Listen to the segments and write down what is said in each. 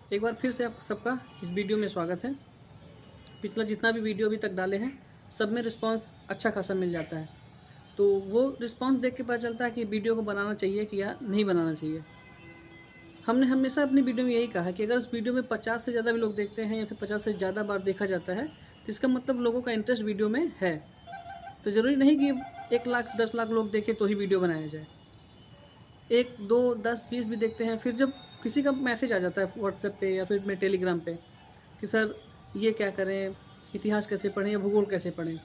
एक बार फिर से आप सबका इस वीडियो में स्वागत है। पिछला जितना भी वीडियो अभी तक डाले हैं सब में रिस्पांस अच्छा खासा मिल जाता है, तो वो रिस्पांस देख के पता चलता है कि वीडियो को बनाना चाहिए कि या नहीं बनाना चाहिए। हमने हमेशा अपनी वीडियो में यही कहा है कि अगर उस वीडियो में 50 से ज़्यादा भी लोग देखते हैं या फिर 50 से ज़्यादा बार देखा जाता है तो इसका मतलब लोगों का इंटरेस्ट वीडियो में है। तो ज़रूरी नहीं कि 1 लाख 10 लाख लोग देखें तो ही वीडियो बनाया जाए। 1 2 10 20 भी देखते हैं, फिर जब किसी का मैसेज आ जाता है व्हाट्सएप पे या फिर मेरे टेलीग्राम पे कि सर ये क्या करें, इतिहास कैसे पढ़ें या भूगोल कैसे पढ़ें,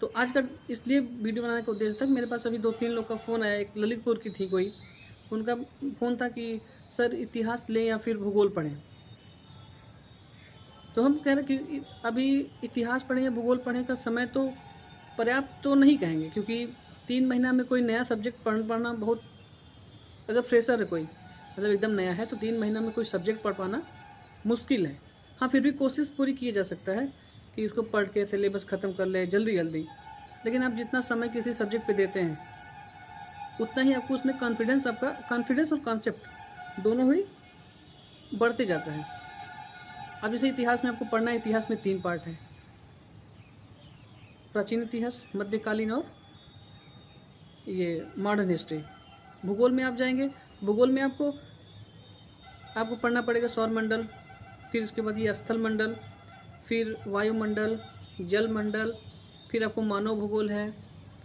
तो आज का इसलिए वीडियो बनाने का उद्देश्य था। मेरे पास अभी 2-3 लोग का फ़ोन आया। एक ललितपुर की थी कोई, उनका फ़ोन था कि सर इतिहास लें या फिर भूगोल पढ़ें। तो हम कह रहे कि अभी इतिहास पढ़ें या भूगोल पढ़ें का समय तो पर्याप्त तो नहीं कहेंगे, क्योंकि 3 महीना में कोई नया सब्जेक्ट पढ़ना बहुत, अगर फ्रेशर है कोई मतलब एकदम नया है तो 3 महीना में कोई सब्जेक्ट पढ़ पाना मुश्किल है। हाँ, फिर भी कोशिश पूरी की जा सकता है कि उसको पढ़ के सिलेबस ख़त्म कर ले जल्दी जल्दी। लेकिन आप जितना समय किसी सब्जेक्ट पे देते हैं उतना ही आपको उसमें कॉन्फिडेंस, आपका कॉन्फिडेंस और कॉन्सेप्ट दोनों ही बढ़ते जाता है। अब जैसे इतिहास में आपको पढ़ना है, इतिहास में 3 पार्ट है, प्राचीन इतिहास, मध्यकालीन और ये मॉडर्न हिस्ट्री। भूगोल में आप जाएंगे, भूगोल में आपको पढ़ना पड़ेगा सौरमंडल, फिर उसके बाद ये स्थल मंडल, फिर वायुमंडल, जल मंडल, फिर आपको मानव भूगोल है,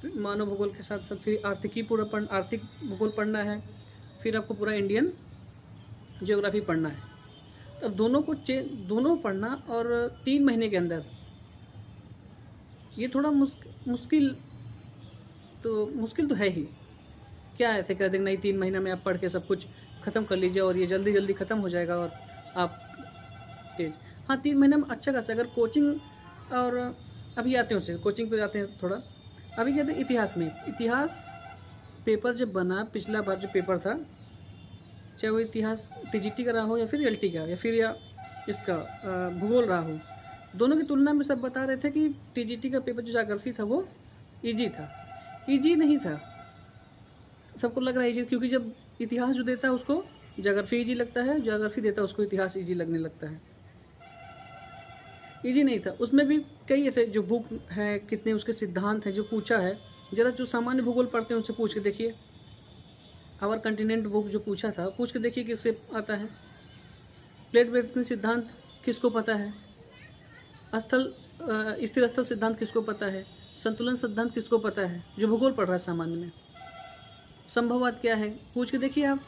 मानव भूगोल के साथ साथ फिर आर्थिक भूगोल पढ़ना है, फिर आपको पूरा इंडियन ज्योग्राफी पढ़ना है। तब दोनों पढ़ना और 3 महीने के अंदर, ये थोड़ा मुश्किल तो है ही। क्या ऐसे कर देंगे नहीं 3 महीना में आप पढ़ के सब कुछ ख़त्म कर लीजिए और ये जल्दी जल्दी ख़त्म हो जाएगा और आप तेज। हाँ, 3 महीने में अच्छा खासा अगर कोचिंग, और अभी आते हैं उससे कोचिंग पे जाते हैं थोड़ा। अभी कहते हैं इतिहास पेपर जब बना, पिछला बार जो पेपर था, चाहे वो इतिहास टीजीटी का रहा हो या फिर एलटी का या फिर या इसका भूगोल रहा हो, दोनों की तुलना में सब बता रहे थे कि टीजीटी का पेपर जो ज्योग्राफी था वो ईजी था। ईजी नहीं था, सबको लग रहा है ईजी, क्योंकि जब इतिहास जो देता है उसको ज्योग्राफी ईजी लगता है, ज्योग्राफी देता है उसको इतिहास ईजी लगने लगता है। ईजी नहीं था, उसमें भी कई ऐसे जो बुक है, कितने उसके सिद्धांत हैं जो पूछा है। ज़रा जो सामान्य भूगोल पढ़ते हैं उनसे पूछ के देखिए, आवर कंटिनेंट बुक जो पूछा था पूछ के देखिए किससे आता है। प्लेट वेट सिद्धांत किसको पता है, स्थिर स्थल सिद्धांत किसको पता है, संतुलन सिद्धांत किसको पता है, जो भूगोल पढ़ रहा है सामान्य में। संभववाद क्या है पूछ के देखिए आप।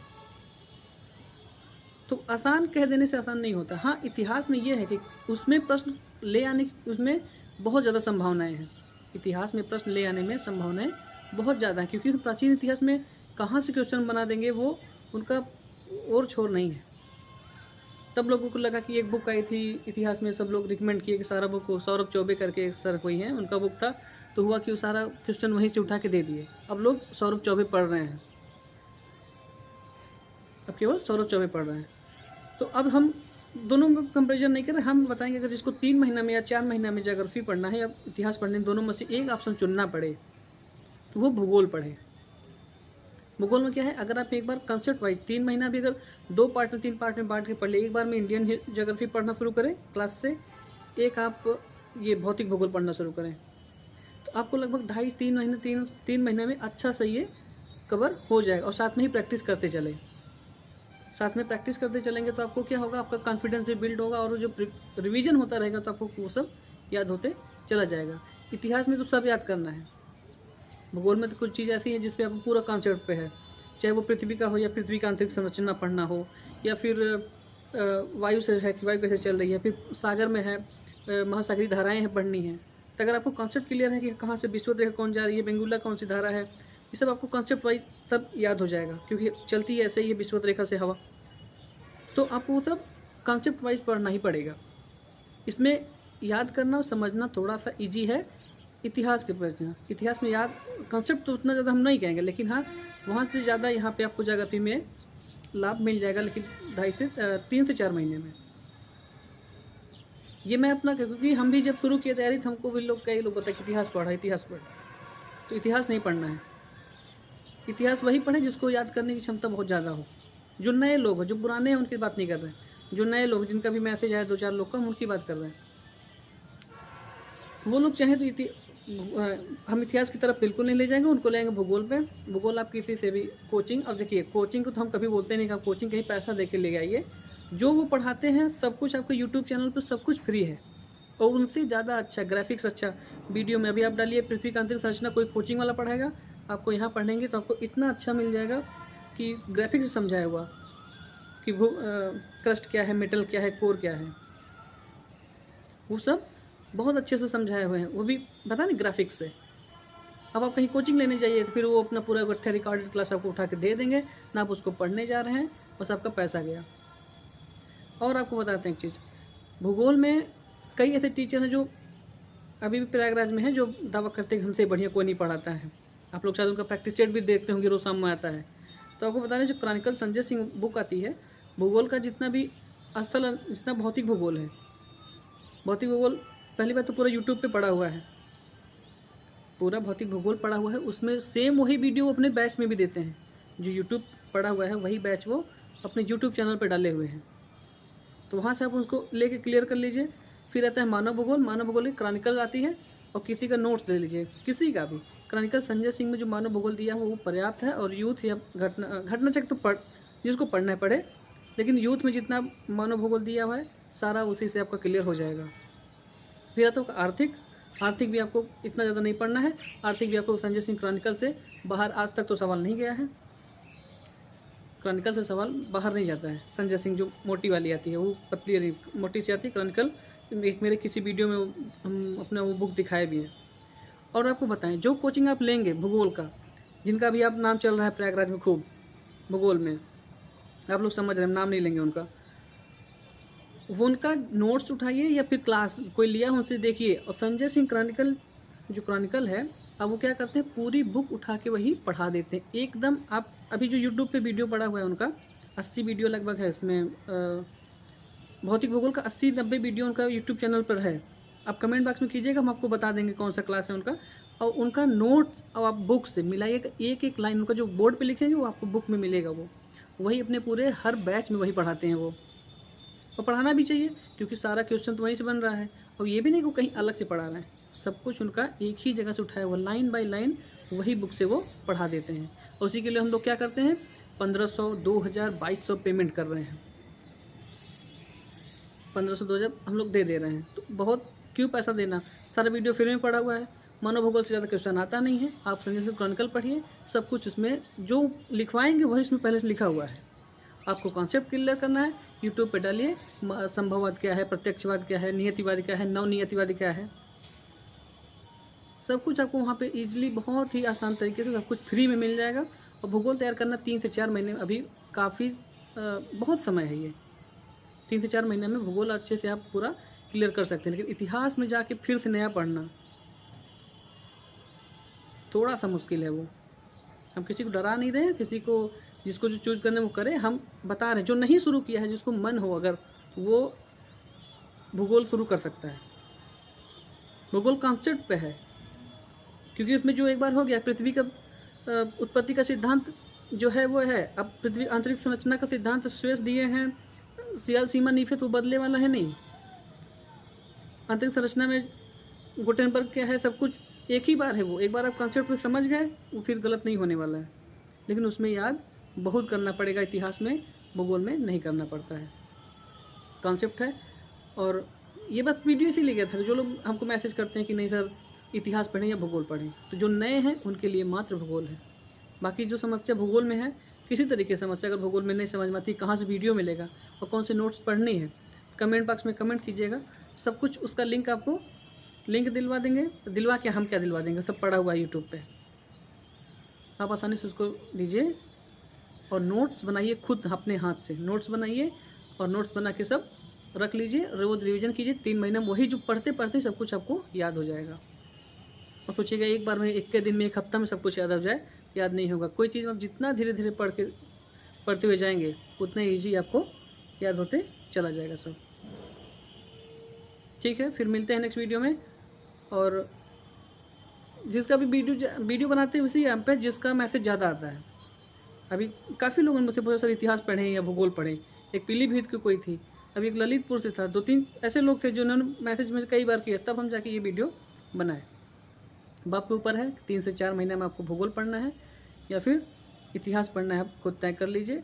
तो आसान कह देने से आसान नहीं होता। हाँ, इतिहास में ये है कि उसमें प्रश्न ले आने की उसमें बहुत ज़्यादा संभावनाएं हैं। इतिहास में प्रश्न ले आने में संभावनाएं बहुत ज़्यादा हैं, क्योंकि प्राचीन इतिहास में कहाँ से क्वेश्चन बना देंगे वो उनका और छोर नहीं है। तब लोगों को लगा कि एक बुक आई थी इतिहास में, सब लोग रिकमेंड किए कि सारा बुक को, सौरभ चौबे करके एक सर कोई है, उनका बुक था, तो हुआ कि वो सारा क्वेश्चन वहीं से उठा के दे दिए। अब लोग सौरभ चौबे पढ़ रहे हैं, अब केवल सौरभ चौबे पढ़ रहे हैं। तो अब हम दोनों में कंपेरिजन नहीं कर रहे, हम बताएंगे अगर जिसको 3 महीना में या 4 महीना में ज्योग्राफी पढ़ना है या इतिहास पढ़ने, दोनों में से एक ऑप्शन चुनना पड़े तो वो भूगोल पढ़े। भूगोल में क्या है, अगर आप एक बार कंसेप्ट वाइज 3 महीना भी अगर 2 पार्ट में 3 पार्ट में बांट के पढ़ ले, एक बार में इंडियन ज्योग्राफी पढ़ना शुरू करें क्लास से, एक आप ये भौतिक भूगोल पढ़ना शुरू करें, तो आपको लगभग 2.5-3 महीने में अच्छा सही ये कवर हो जाएगा। और साथ में ही प्रैक्टिस करते चले, साथ में प्रैक्टिस करते चलेंगे तो आपको क्या होगा, आपका कॉन्फिडेंस भी बिल्ड होगा और जो रिवीजन होता रहेगा तो आपको वो सब याद होते चला जाएगा। इतिहास में तो सब याद करना है, भूगोल में तो कुछ चीज़ ऐसी है जिसपे आपको पूरा कॉन्सेप्ट पे है, चाहे वो पृथ्वी का हो या पृथ्वी का आंतरिक संरचना पढ़ना हो, या फिर वायु से है कि वायु कैसे चल रही है, फिर सागर में है, महासागरीय धाराएँ हैं पढ़नी है। तो अगर आपको कॉन्सेप्ट क्लियर है कि कहाँ से विश्व रेखा कौन जा रही है, बेंगुला कौन सी धारा है, ये सब आपको कॉन्सेप्ट वाइज सब याद हो जाएगा, क्योंकि चलती है ऐसे ही विश्व रेखा से हवा। तो आपको वो सब कॉन्सेप्ट वाइज पढ़ना ही पड़ेगा। इसमें याद करना और समझना थोड़ा सा इजी है इतिहास के प्रश्न। इतिहास में याद कॉन्सेप्ट तो उतना ज़्यादा हम नहीं कहेंगे, लेकिन हाँ वहाँ से ज़्यादा यहाँ पे आपको ज्योग्राफी में लाभ मिल जाएगा, लेकिन 3 से 4 महीने में। ये मैं अपना, क्योंकि हम भी जब शुरू किए तैयारी तो हमको भी कई लोग बताए कि इतिहास पढ़ा, तो इतिहास नहीं पढ़ना है। इतिहास वही पढ़े जिसको याद करने की क्षमता बहुत ज़्यादा हो। जो नए लोग हैं, जो पुराने हैं, उनकी बात नहीं कर रहे हैं। जो नए लोग जिनका भी मैसेज आया 2-4 लोग का, हम उनकी बात कर रहे हैं। वो लोग चाहें तो हम इतिहास की तरफ बिल्कुल नहीं ले जाएंगे, उनको ले जाएंगे भूगोल पे। भूगोल आप किसी से भी कोचिंग, अब देखिए कोचिंग को तो हम कभी बोलते नहीं कि आप कोचिंग कहीं पैसा दे के ले आइए। जो वो पढ़ाते हैं सब कुछ आपको यूट्यूब चैनल पर सब कुछ फ्री है, और उनसे ज़्यादा अच्छा ग्राफिक्स, अच्छा वीडियो में। अभी आप डालिए पृथ्वी का अंतरिक्ष संरचना, कोई कोचिंग वाला पढ़ाएगा आपको, यहाँ पढ़ेंगे तो आपको इतना अच्छा मिल जाएगा कि ग्राफिक्स समझाया हुआ कि क्रस्ट क्या है, मेटल क्या है, कोर क्या है, वो सब बहुत अच्छे से समझाए हुए हैं, वो भी पता नहीं ग्राफिक्स से। अब आप कहीं कोचिंग लेने जाइए तो फिर वो अपना पूरा इकट्ठा रिकॉर्डेड क्लास आपको उठा के दे देंगे, ना आप उसको पढ़ने जा रहे हैं, बस आपका पैसा गया। और आपको बताते हैं एक चीज़, भूगोल में कई ऐसे टीचर हैं जो अभी भी प्रयागराज में हैं, जो दावा करते हैं कि हमसे बढ़िया कोई नहीं पढ़ाता है। आप लोग शायद उनका प्रैक्टिस सेट भी देखते होंगे, रोज शाम में आता है। तो आपको बता दें, जो क्रॉनिकल संजय सिंह बुक आती है, भूगोल का जितना भी स्थल, जितना भौतिक भूगोल है, भौतिक भूगोल पहली बात तो पूरा यूट्यूब पे पड़ा हुआ है, पूरा भौतिक भूगोल पड़ा हुआ है। उसमें सेम वही वीडियो वो अपने बैच में भी देते हैं, जो यूट्यूब पड़ा हुआ है वही बैच वो अपने यूट्यूब चैनल पर डाले हुए हैं। तो वहाँ से आप उसको लेके क्लियर कर लीजिए। फिर आता है मानव भूगोल। मानव भूगोल की क्रॉनिकल आती है, और किसी का नोट्स ले लीजिए, किसी का भी। क्रॉनिकल संजय सिंह में जो मानव भूगोल दिया है वो पर्याप्त है। और यूथ या घटना चक्र तो जिसको पढ़ना है पढ़े, लेकिन यूथ में जितना मानव भूगोल दिया हुआ है सारा उसी से आपका क्लियर हो जाएगा। फिर आता है आर्थिक भी आपको इतना ज़्यादा नहीं पढ़ना है। आर्थिक भी आपको संजय सिंह क्रॉनिकल से बाहर आज तक तो सवाल नहीं गया है, क्रॉनिकल से सवाल बाहर नहीं जाता है। संजय सिंह जो मोटी वाली आती है वो पतली मोटी सी आती है क्रॉनिकल, एक मेरे किसी वीडियो में हम अपना वो बुक दिखाए भी हैं। और आपको बताएं, जो कोचिंग आप लेंगे भूगोल का, जिनका भी आप नाम चल रहा है प्रयागराज में खूब भूगोल में, आप लोग समझ रहे हैं, नाम नहीं लेंगे उनका, वो उनका नोट्स उठाइए या फिर क्लास कोई लिया उनसे देखिए। और संजय सिंह क्रॉनिकल जो क्रॉनिकल है, अब वो क्या करते हैं, पूरी बुक उठा के वही पढ़ा देते हैं एकदम। आप अभी जो यूट्यूब पे वीडियो पड़ा हुआ है उनका 80 वीडियो लगभग है, इसमें भौतिक भूगोल का 80-90 वीडियो उनका यूट्यूब चैनल पर है। आप कमेंट बॉक्स में कीजिएगा, हम आपको बता देंगे कौन सा क्लास है उनका। और उनका नोट्स और आप बुक से मिलाइएगा, एक एक लाइन उनका जो बोर्ड पे लिखेंगे वो आपको बुक में मिलेगा। वो वही अपने पूरे हर बैच में वही पढ़ाते हैं वो, और पढ़ाना भी चाहिए क्योंकि सारा क्वेश्चन तो वहीं से बन रहा है। और ये भी नहीं कि वो कहीं अलग से पढ़ा रहे हैं, सब कुछ उनका एक ही जगह से उठाया हुआ, लाइन बाय लाइन वही बुक से वो पढ़ा देते हैं। और उसी के लिए हम लोग क्या करते हैं, 1500, 2000, 2200 पेमेंट कर रहे हैं, 1500, 2000 हम लोग दे रहे हैं। तो बहुत क्यों पैसा देना, सारा वीडियो फ्री में पड़ा हुआ है। मानव भूगोल से ज़्यादा क्वेश्चन आता नहीं है। आप संजय सिंह क्रॉनिकल पढ़िए, सब कुछ उसमें जो लिखवाएंगे वही इसमें पहले से लिखा हुआ है। आपको कॉन्सेप्ट क्लियर करना है, यूट्यूब पे डालिए, संभववाद क्या है, प्रत्यक्षवाद क्या है, नियतिवाद क्या है, नवनियतिवाद क्या है, सब कुछ आपको वहाँ पे इजीली बहुत ही आसान तरीके से सब कुछ फ्री में मिल जाएगा। और भूगोल तैयार करना 3 से 4 महीने में अभी काफ़ी बहुत समय है। ये 3 से 4 महीने में भूगोल अच्छे से आप पूरा क्लियर कर सकते हैं। लेकिन इतिहास में जाके फिर से नया पढ़ना थोड़ा सा मुश्किल है। वो हम किसी को डरा नहीं रहे हैं, किसी को जिसको जो चूज़ करने वो करे, हम बता रहे हैं जो नहीं शुरू किया है, जिसको मन हो अगर, वो भूगोल शुरू कर सकता है। भूगोल कॉन्सेप्ट पे है, क्योंकि उसमें जो एक बार हो गया, पृथ्वी का उत्पत्ति का सिद्धांत जो है वो है। अब पृथ्वी आंतरिक संरचना का सिद्धांत स्वेस दिए हैं, सियाल सीमा नीफे तो बदले वाला है नहीं। आंतरिक संरचना में गुटेनबर्ग क्या है, सब कुछ एक ही बार है। वो एक बार आप कॉन्सेप्ट को समझ गए, वो फिर गलत नहीं होने वाला है। लेकिन उसमें याद बहुत करना पड़ेगा, इतिहास में, भूगोल में नहीं करना पड़ता है। कॉन्सेप्ट है। और ये बस वीडियो इसीलिए गया था, जो लोग हमको मैसेज करते हैं कि नहीं सर इतिहास पढ़ें या भूगोल पढ़ें, तो जो नए हैं उनके लिए मात्र भूगोल है। बाकी जो समस्या भूगोल में है, किसी तरीके की समस्या अगर भूगोल में नहीं समझ में आती, कहाँ से वीडियो मिलेगा और कौन से नोट्स पढ़नी है, कमेंट बॉक्स में कमेंट कीजिएगा, सब कुछ उसका लिंक आपको दिलवा देंगे। दिलवा के हम क्या दिलवा देंगे, सब पड़ा हुआ है यूट्यूब पे, आप आसानी से उसको लीजिए और नोट्स बनाइए खुद अपने हाथ से। नोट्स बनाइए और नोट्स बना के सब रख लीजिए, रोज़ रिवीजन कीजिए। 3 महीने में वही जो पढ़ते पढ़ते सब कुछ आपको याद हो जाएगा। और सोचिएगा एक बार में, एक के दिन में, एक हफ्ता में सब कुछ याद हो जाए, याद नहीं होगा। कोई चीज़ आप जितना धीरे धीरे पढ़ते हुए जाएंगे उतना ईजी आपको याद होते चला जाएगा सब। ठीक है, फिर मिलते हैं नेक्स्ट वीडियो में। और जिसका भी वीडियो बनाते हैं उसी ऐप पे जिसका मैसेज ज़्यादा आता है। अभी काफ़ी लोगों ने मुझसे पूछा सर इतिहास पढ़ें या भूगोल पढ़ें। एक पीलीभीत की कोई थी, अभी एक ललितपुर से था, 2-3 ऐसे लोग थे जिन्होंने मैसेज मुझे कई बार किया, तब हम जाके ये वीडियो बनाए। अब आपके ऊपर है 3 से 4 महीने में आपको भूगोल पढ़ना है या फिर इतिहास पढ़ना है, आपको तय कर लीजिए।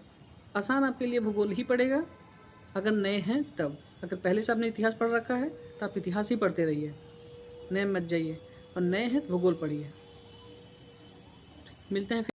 आसान आपके लिए भूगोल ही पड़ेगा अगर नए हैं तब। अगर पहले से आपने इतिहास पढ़ रखा है तो आप इतिहास ही पढ़ते रहिए, नए मत जाइए, और नए हैं तो भूगोल पढ़िए। मिलते हैं फिर।